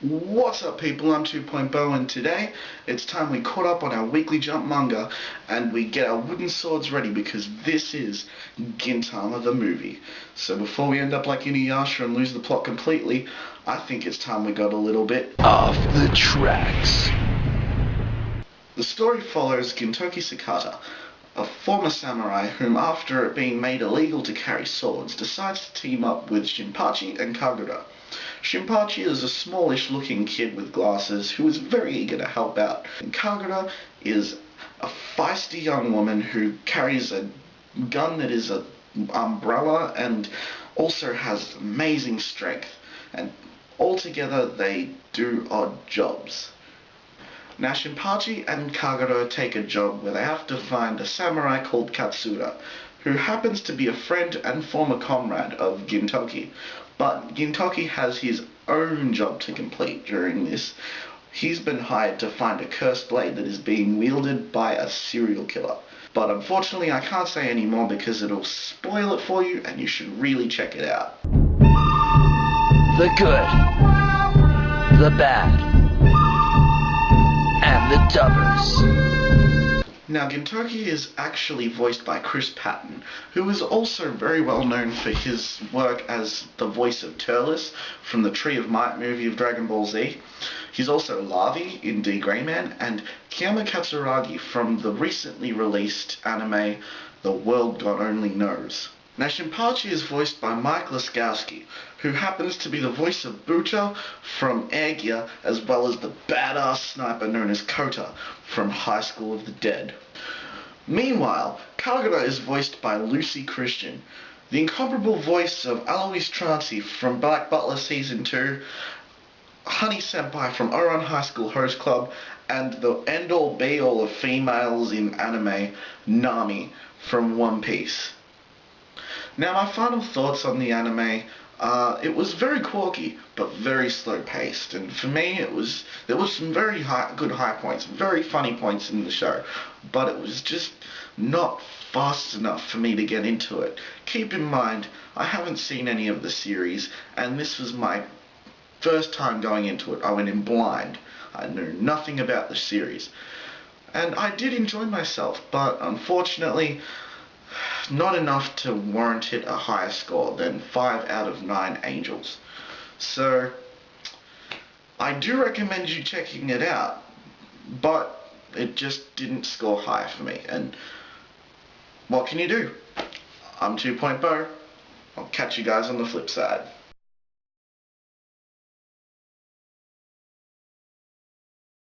What's up people, I'm 2.0 and today it's time we caught up on our weekly jump manga and we get our wooden swords ready because this is Gintama the movie. So before we end up like Inuyasha and lose the plot completely, I think it's time we got a little bit off the tracks. The story follows Gintoki Sakata, a former samurai whom, after it being made illegal to carry swords, decides to team up with Shinpachi and Kagura. Shinpachi is a smallish looking kid with glasses who is very eager to help out. And Kagura is a feisty young woman who carries a gun that is an umbrella and also has amazing strength. And altogether they do odd jobs. Now Shinpachi and Kagura take a job where they have to find a samurai called Katsura, who happens to be a friend and former comrade of Gintoki. But Gintoki has his own job to complete during this. He's been hired to find a cursed blade that is being wielded by a serial killer. But unfortunately I can't say any more because it'll spoil it for you and you should really check it out. The good, the bad, and the dubbers. Now Gintoki is actually voiced by Chris Patton, who is also very well known for his work as the voice of Turles from the Tree of Might movie of Dragon Ball Z. He's also Lavi in D. Greyman and Kiyama Katsuragi from the recently released anime The World God Only Knows. Now Shinpachi is voiced by Mike Laskowski, who happens to be the voice of Buta from Air Gear, as well as the badass sniper known as Kota from High School of the Dead. Meanwhile, Kagura is voiced by Lucy Christian, the incomparable voice of Alois Trancy from Black Butler Season 2, Honey Senpai from Ouran High School Host Club, and the end-all be-all of females in anime, Nami from One Piece. Now my final thoughts on the anime, it was very quirky but very slow paced, and for me there was some very good high points, very funny points in the show, but it was just not fast enough for me to get into it. Keep in mind, I haven't seen any of the series and this was my first time going into it. I went in blind. I knew nothing about the series and I did enjoy myself, but unfortunately not enough to warrant it a higher score than 5 out of 9 angels. So I do recommend you checking it out, but it just didn't score high for me, and what can you do? I'm 2.0. I'll catch you guys on the flip side.